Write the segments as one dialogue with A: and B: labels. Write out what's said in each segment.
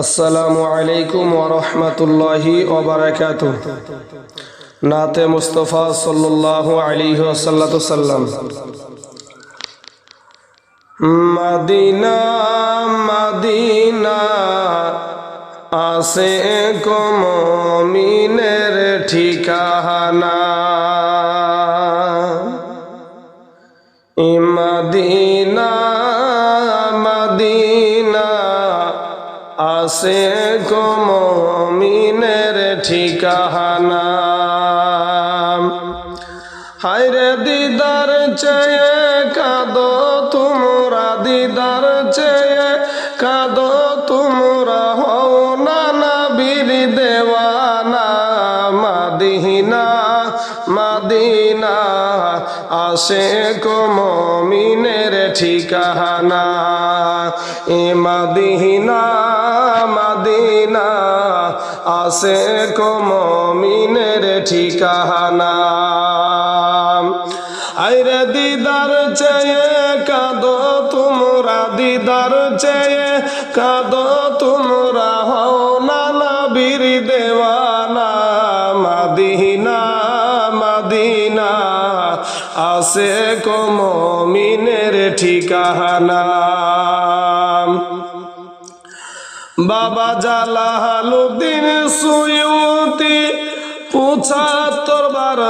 A: আসসালামু আলাইকুম ওয়া রাহমাতুল্লাহি ওয়া বারাকাতুহু। নাতে মুস্তাফা সাল্লাল্লাহু আলাইহি ওয়াসাল্লাম। মদিনা মদিনা আসে কো মুমিনের ঠিকানা, মদিনা মদিনা আসে কো মুমিনের ঠিকানা। হায়রে দিদার চেয়ে কাঁদো তোমরা, দিদার চেয়ে কাঁদো তোমরা, হও না নবীর দেওয়ানা। মদিনা মদিনা আসে কো মুমিনের ঠিকানা, এ মদিনা মদিনা আসে কো মুমিনের ঠিকানা। আইরে দিদার চেয়ে কাঁদো তোমরা, দিদার চেয়ে কাঁদো তোমরা, হও না নবীর দেওয়ানা। মদিনা মদিনা আসে কো মুমিনের ঠিকানা। বাবা জালালউদ্দিন সুয়ুতি ৭৫ বার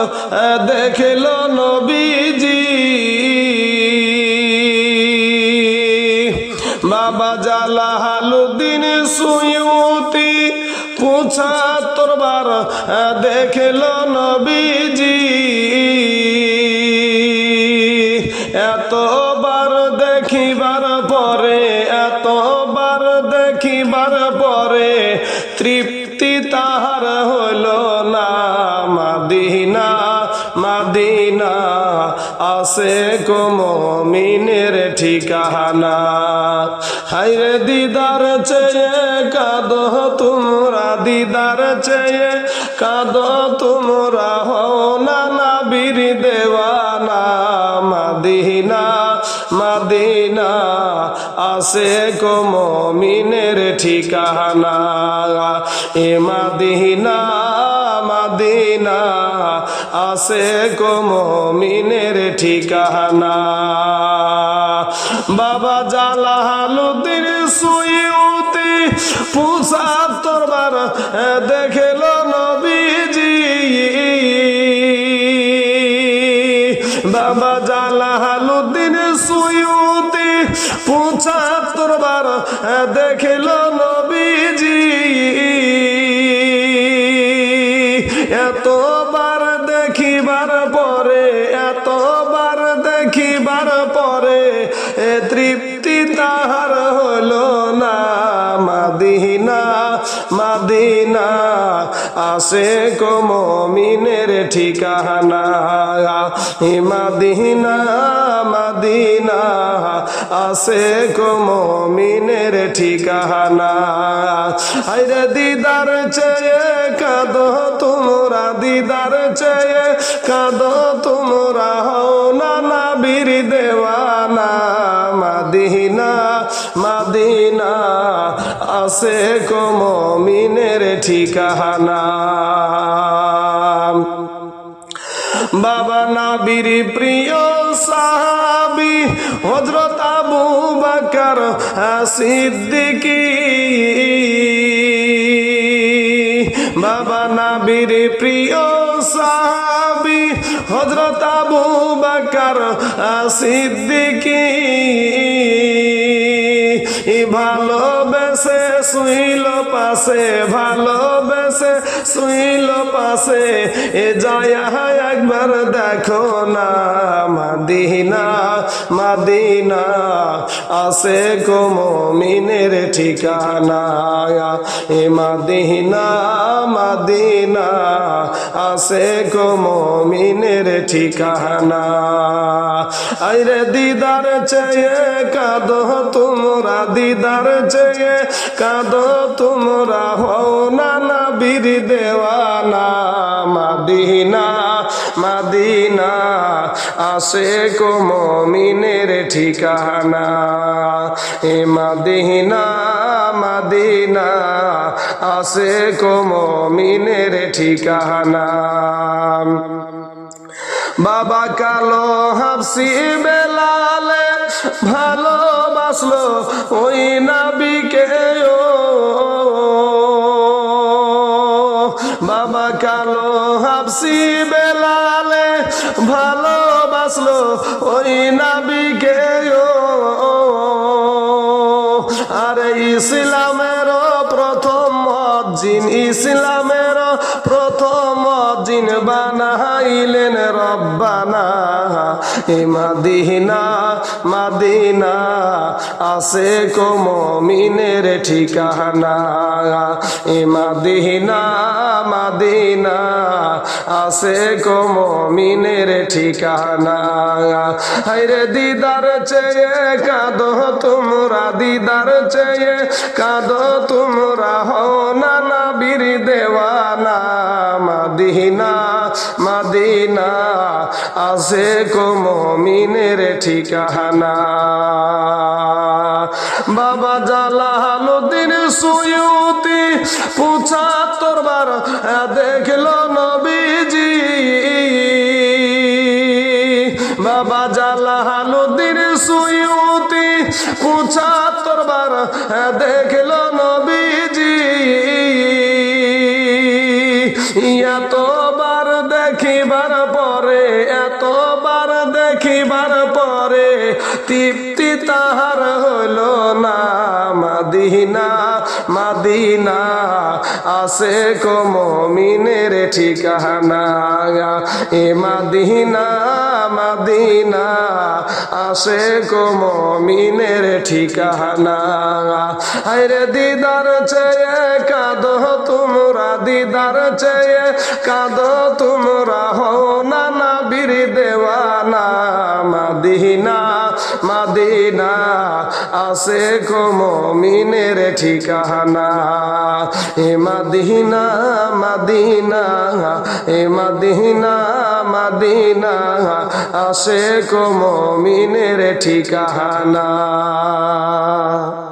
A: দেখল নবীজি। বাবা জালালউদ্দিন সুয়ুতি ৭৫ বার দেখল নবীজি। এতবার দেখিবার পরে, এতবার দেখিবার পরে তৃপ্তি তাহার হইল না। মদিনা মদিনা আসে কো মুমিনের ঠিকানা। হায়রে দিদার চেয়ে কাঁদো তোমরা, দিদার চেয়ে কাঁদো তোমরা, হও না নবীর দেওয়ানা। মদিনা মদিনা আসে কো মুমিনের ঠিকানা, এ মদিনা মদিনা আসে কো মুমিনের ঠিকানা। বাবা জালালউদ্দিন সুয়ুতি ৭৫ বার দেখল নবীজি। বাবা জালালউদ্দিন সুয়ুতি ৭৫ বার দেখল নবীজি। এতবার দেখিবার পরে, এতবার দেখিবার পরে তৃপ্তি তাহার হলো না। মদিনা মদিনা আসে কো মুমিনের ঠিকানা, মদিনা মদিনা আসে কো মুমিনের ঠিকানা। আইরে দিদার চেয়ে কাঁদো তোমরা, দিদার চেয়ে কাঁদো তোমরা, হও না নবীর দেওয়ানা। মদিনা মদিনা আসে কো মুমিনের ঠিকানা। বাবা নবীর প্রিয় সাহাবী হযরত আবু বকর সিদ্দিকী। বাবা নবীর প্রিয় সাহাবী হযরত আবু বকর সিদ্দিকী। ভালোবেসে শুইল পাশে, ভালোবেসে শুইল পাশে, এ যায় একবার দেখো না। মদিনা মদিনা আসে কো মুমিনের ঠিকানা, এ মদিনা মদিনা আসে কো মুমিনের ঠিকানা। আইরে দিদার চেয়ে কাঁদো তোমরা, দিদার চেয়ে কাঁদো তোমরা, হও না নবীর দেওয়ানা। মদিনা মদিনা আশিক মুমিনের ঠিকানা। এ মদিনা মদিনা আশিক মুমিনের ঠিকানা। বাবা কালো হাফসি বেলালে ভালোবাসলো ওই নবীকে ও বাবা কালো হাফসি বেলালে ভালোবাসলো ওই নবীকে ও আরে ইসলামের প্রথম মুয়াজ্জিন ইসলামের প্রথম মুয়াজ্জিন বানাইলেন রব্বানা। এ মদিনা মদিনা আশিক মুমিনের ঠিকানা। এ মদিনা মদিনা আশিক মুমিনের ঠিকানা। হায়রে দিদার চেয়ে কাঁদো তোমরা দিদার চেয়ে কাঁদো তোমরা হও না নবীর দেওয়ানা। মদিনা মদিনা আশিক মুমিনের ঠিকানা। বাবা জালালউদ্দিন সুয়ুতি ৭৫ বার দেখলো নবীজি। বাবা জালালউদ্দিন সুয়ুতি ৭৫ বার দেখলো নবীজি। এতবার দেখিবার পরে এতবার দেখিবার পরে তৃপ্তি তাহার হইল না। মদিনা মদিনা আশিক মুমিনের ঠিকানা। এ মদিনা মদিনা আশিক মুমিনের ঠিকানা। হায়রে দিদার চেয়ে কাঁদো তোমরা দিদার চেয়ে কাঁদো তোমরা হও না নবীর দেওয়ানা। মদিনা মদিনা আশিক মুমিনের ঠিকানা। এ মদিনা মদিনা এ মদিনা মদিনা আশিক মুমিনের ঠিকানা।